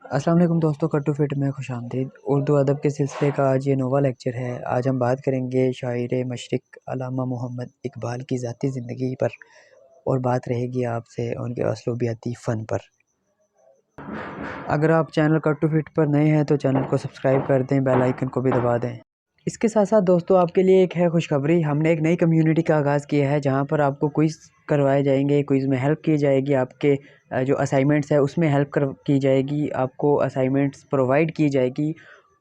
السلام علیکم دوستوں، کٹ ٹو فٹ میں خوش آمدید۔ اردو ادب کے سلسلے کا آج یہ نووا لیکچر ہے۔ آج ہم بات کریں گے شاعر مشرق علامہ محمد اقبال کی ذاتی زندگی پر، اور بات رہے گی آپ سے ان کے اسلوبیاتی فن پر۔ اگر آپ چینل کٹ ٹو فٹ پر نئے ہیں تو چینل کو سبسکرائب کر دیں، بیل آئیکن کو بھی دبا دیں۔ اس کے ساتھ ساتھ دوستوں آپ کے لیے ایک ہے خوشخبری، ہم نے ایک نئی کمیونٹی کا آغاز کیا ہے جہاں پر آپ کو کوئز کروائے جائیں گے، کوئز میں ہیلپ کی جائے گی، آپ کے جو اسائنمنٹس ہے اس میں ہیلپ کی جائے گی، آپ کو اسائنمنٹس پرووائڈ کی جائے گی،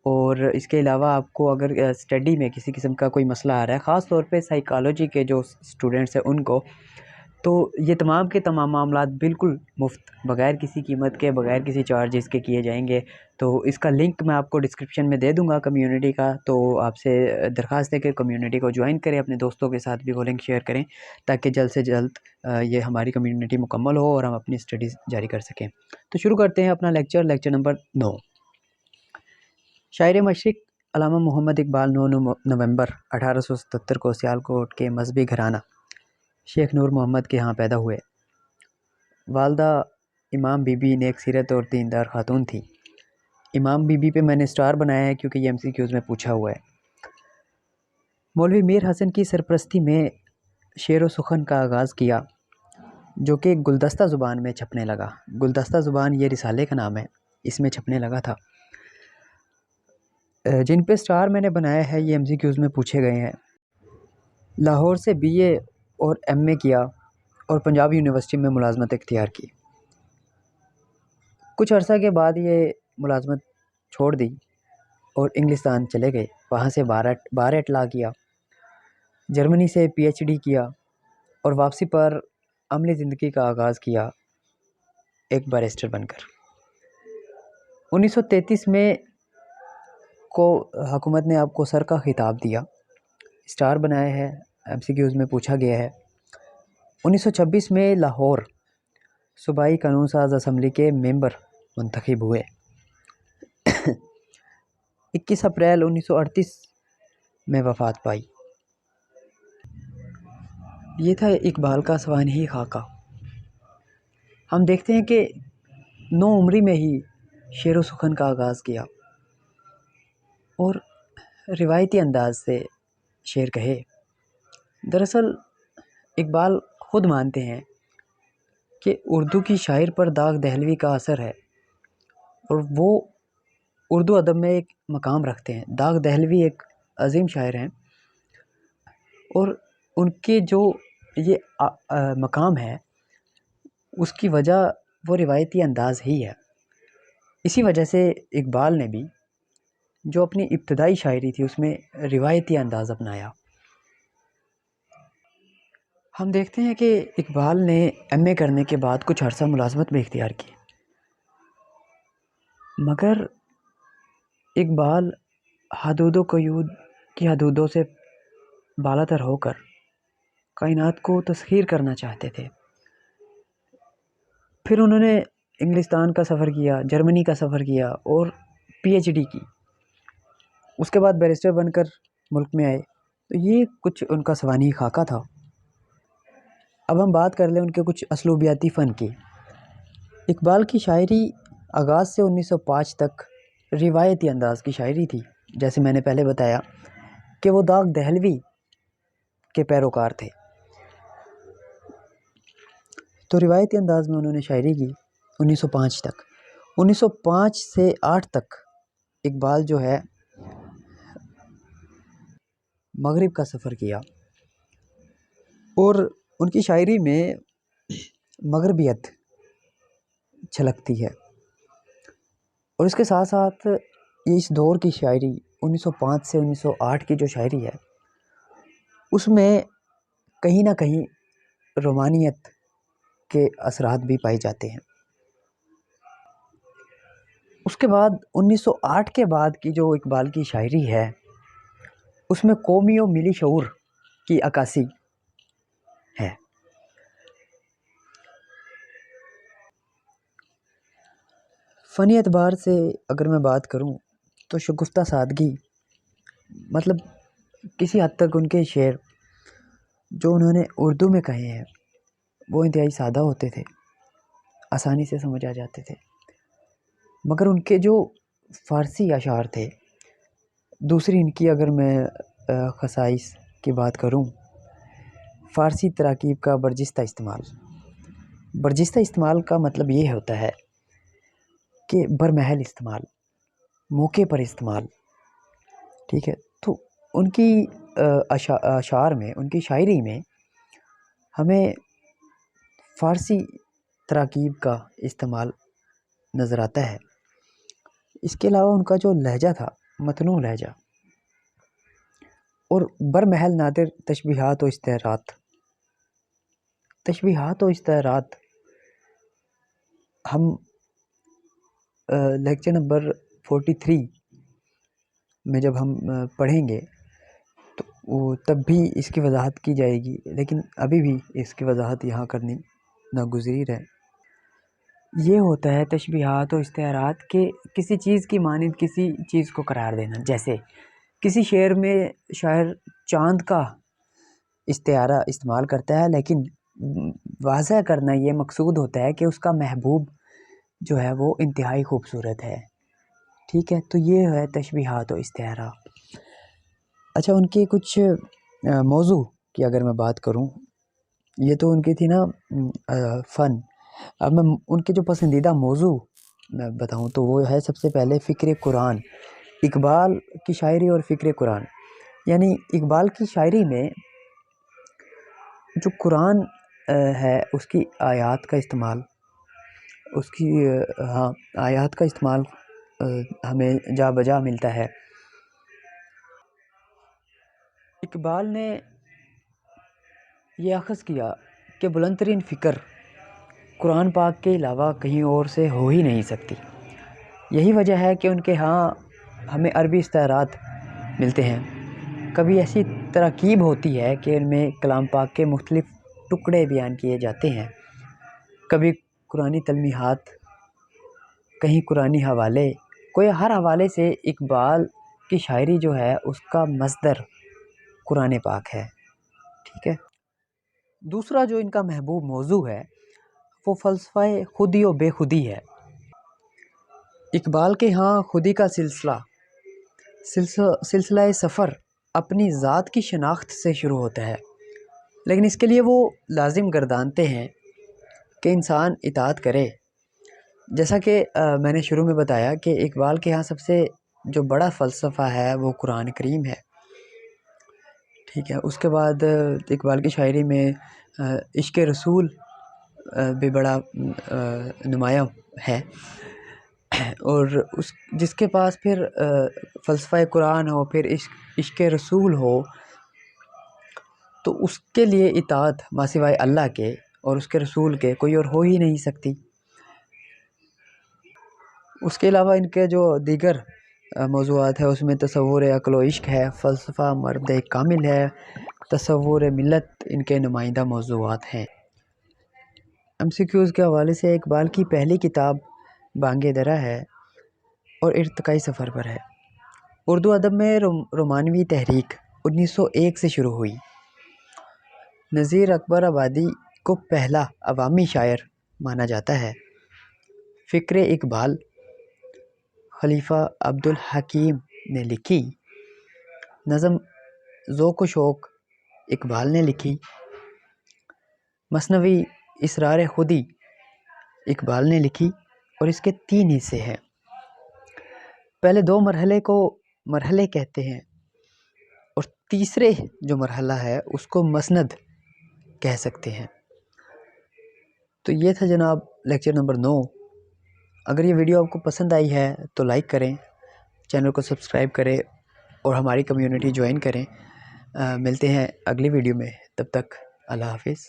اور اس کے علاوہ آپ کو اگر اسٹڈی میں کسی قسم کا کوئی مسئلہ آ رہا ہے، خاص طور پہ سائیکالوجی کے جو اسٹوڈنٹس ہیں ان کو، تو یہ تمام کے تمام معاملات بالکل مفت، بغیر کسی قیمت کے، بغیر کسی چارجز کے کیے جائیں گے۔ تو اس کا لنک میں آپ کو ڈسکرپشن میں دے دوں گا کمیونٹی کا، تو آپ سے درخواست ہے کہ کمیونٹی کو جوائن کریں، اپنے دوستوں کے ساتھ بھی وہ لنک شیئر کریں تاکہ جلد سے جلد یہ ہماری کمیونٹی مکمل ہو اور ہم اپنی اسٹڈیز جاری کر سکیں۔ تو شروع کرتے ہیں اپنا لیکچر نمبر 9۔ شاعر مشرق علامہ محمد اقبال 9 نومبر 1877 کو سیالکوٹ کے مذہبی گھرانہ شیخ نور محمد کے ہاں پیدا ہوئے۔ والدہ امام بی بی نیک سیرت اور دیندار خاتون تھی۔ امام بی بی پہ میں نے اسٹار بنایا ہے کیونکہ یہ MCQs میں پوچھا ہوا ہے۔ مولوی میر حسن کی سرپرستی میں شعر و سخن کا آغاز کیا، جو کہ گلدستہ زبان میں چھپنے لگا۔ گلدستہ زبان یہ رسالے کا نام ہے، اس میں چھپنے لگا تھا۔ جن پہ اسٹار میں نے بنایا ہے یہ MCQs میں پوچھے گئے ہیں۔ لاہور سے BA اور MA کیا اور پنجاب یونیورسٹی میں ملازمت اختیار کی۔ کچھ عرصہ کے بعد یہ ملازمت چھوڑ دی اور انگلستان چلے گئے، وہاں سے بار ایٹ لا کیا، جرمنی سے PhD کیا اور واپسی پر عملی زندگی کا آغاز کیا ایک بیرسٹر بن کر۔ 1933 میں کو حکومت نے آپ کو سر کا خطاب دیا، اسٹار بنایا ہے، MCQs میں پوچھا گیا ہے۔ 1926 میں لاہور صوبائی قانون ساز اسمبلی کے ممبر منتخب ہوئے۔ 21 اپریل 1938 میں وفات پائی۔ یہ تھا اقبال کا سوانحی خاکہ۔ ہم دیکھتے ہیں کہ 9 عمری میں ہی شعر و سخن کا آغاز کیا اور روایتی انداز سے شعر کہے۔ دراصل اقبال خود مانتے ہیں کہ اردو کی شاعر پر داغ دہلوی کا اثر ہے، اور وہ اردو ادب میں ایک مقام رکھتے ہیں۔ داغ دہلوی ایک عظیم شاعر ہیں، اور ان کے جو یہ مقام ہے اس کی وجہ وہ روایتی انداز ہی ہے۔ اسی وجہ سے اقبال نے بھی جو اپنی ابتدائی شاعری تھی اس میں روایتی انداز اپنایا۔ ہم دیکھتے ہیں کہ اقبال نے MA کرنے کے بعد کچھ عرصہ ملازمت بھی اختیار کی، مگر اقبال حدود و قیود کی حدودوں سے بالاتر ہو کر کائنات کو تسخیر کرنا چاہتے تھے۔ پھر انہوں نے انگلستان کا سفر کیا، جرمنی کا سفر کیا اور PhD کی۔ اس کے بعد بیرسٹر بن کر ملک میں آئے۔ تو یہ کچھ ان کا سوانحی خاکہ تھا۔ اب ہم بات کر لیں ان کے کچھ اسلوبیاتی فن کی۔ اقبال کی شاعری آغاز سے 1905 تک روایتی انداز کی شاعری تھی، جیسے میں نے پہلے بتایا کہ وہ داغ دہلوی کے پیروکار تھے۔ تو روایتی انداز میں انہوں نے شاعری کی 1905 تک۔ 1905 سے 8 تک اقبال جو ہے مغرب کا سفر کیا، اور ان کی شاعری میں مغربیت چھلکتی ہے، اور اس کے ساتھ ساتھ یہ اس دور کی شاعری 1905 سے 1908 کی جو شاعری ہے اس میں کہیں نہ کہیں رومانیت کے اثرات بھی پائے جاتے ہیں۔ اس کے بعد 1908 کے بعد کی جو اقبال کی شاعری ہے اس میں قومی و ملی شعور کی عکاسی ہے۔ فنی اعتبار سے اگر میں بات کروں تو شگفتہ سادگی، مطلب کسی حد تک ان کے شعر جو انہوں نے اردو میں کہے ہیں وہ انتہائی سادہ ہوتے تھے، آسانی سے سمجھ آ جاتے تھے۔ مگر ان کے جو فارسی اشعار تھے، دوسری ان کی اگر میں خصائص کی بات کروں، فارسی تراکیب کا برجستہ استعمال۔ برجستہ استعمال کا مطلب یہ ہوتا ہے کہ برمحل استعمال، موقع پر استعمال، ٹھیک ہے۔ تو ان کی اشعار میں، ان کی شاعری میں ہمیں فارسی تراکیب کا استعمال نظر آتا ہے۔ اس کے علاوہ ان کا جو لہجہ تھا، متنوع لہجہ، اور برمحل نادر تشبیہات و استعارات۔ تشبیہات و استعارات ہم لیکچر نمبر 43 میں جب ہم پڑھیں گے تو تب بھی اس کی وضاحت کی جائے گی، لیکن ابھی بھی اس کی وضاحت یہاں کرنی ناگزیر ہے۔ یہ ہوتا ہے تشبیہات و استعارات کہ کسی چیز کی مانند کسی چیز کو قرار دینا۔ جیسے کسی شعر میں شاعر چاند کا استعارہ استعمال کرتا ہے، لیکن واضح کرنا یہ مقصود ہوتا ہے کہ اس کا محبوب جو ہے وہ انتہائی خوبصورت ہے، ٹھیک ہے۔ تو یہ ہے تشبیہات و استعارہ۔ اچھا، ان کے کچھ موضوع کی اگر میں بات کروں، یہ تو ان کی تھی نا فن۔ اب میں ان کے جو پسندیدہ موضوع میں بتاؤں تو وہ ہے سب سے پہلے فکر قرآن، اقبال کی شاعری اور فکر قرآن۔ یعنی اقبال کی شاعری میں جو قرآن ہے اس کی آیات کا استعمال، اس کی آیات کا استعمال ہمیں جا بجا ملتا ہے۔ اقبال نے یہ اخذ کیا کہ بلند ترین فکر قرآن پاک کے علاوہ کہیں اور سے ہو ہی نہیں سکتی۔ یہی وجہ ہے کہ ان کے ہاں ہمیں عربی استعارات ملتے ہیں۔ کبھی ایسی تراکیب ہوتی ہے کہ ان میں کلام پاک کے مختلف ٹکڑے بیان کیے جاتے ہیں، کبھی قرآنی تلمیحات، کہیں قرآنی حوالے، کوئی ہر حوالے سے اقبال کی شاعری جو ہے اس کا مصدر قرآن پاک ہے، ٹھیک ہے۔ دوسرا جو ان کا محبوب موضوع ہے وہ فلسفہ خودی و بے خودی ہے۔ اقبال کے ہاں خودی کا سلسلہ سفر اپنی ذات کی شناخت سے شروع ہوتا ہے، لیکن اس کے لیے وہ لازم گردانتے ہیں کہ انسان اطاعت کرے۔ جیسا کہ میں نے شروع میں بتایا کہ اقبال کے ہاں سب سے جو بڑا فلسفہ ہے وہ قرآن کریم ہے، ٹھیک ہے۔ اس کے بعد اقبال کی شاعری میں عشق رسول بھی بڑا نمایاں ہے، اور جس کے پاس پھر فلسفہ قرآن ہو، پھر عشق رسول ہو، تو اس کے لیے اطاعت ما سوائے اللہ کے اور اس کے رسول کے کوئی اور ہو ہی نہیں سکتی۔ اس کے علاوہ ان کے جو دیگر موضوعات ہیں اس میں تصور عقل و عشق ہے، فلسفہ مرد کامل ہے، تصور ملت ان کے نمائندہ موضوعات ہیں۔ MCQs کے حوالے سے اقبال کی پہلی کتاب بانگ درا ہے اور ارتقائی سفر پر ہے۔ اردو ادب میں رومانوی تحریک 1901 سے شروع ہوئی۔ نذیر اکبر آبادی کو پہلا عوامی شاعر مانا جاتا ہے۔ فکر اقبال خلیفہ عبدالحکیم نے لکھی، نظم ذوق و شوق اقبال نے لکھی، مثنوی اسرار خودی اقبال نے لکھی، اور اس کے 3 حصے ہیں۔ پہلے 2 مرحلے کو مرحلے کہتے ہیں اور تیسرے جو مرحلہ ہے اس کو مسند کہہ سکتے ہیں۔ تو یہ تھا جناب لیکچر نمبر 9۔ اگر یہ ویڈیو آپ کو پسند آئی ہے تو لائک کریں، چینل کو سبسکرائب کریں اور ہماری کمیونٹی جوائن کریں۔ ملتے ہیں اگلی ویڈیو میں، تب تک اللہ حافظ۔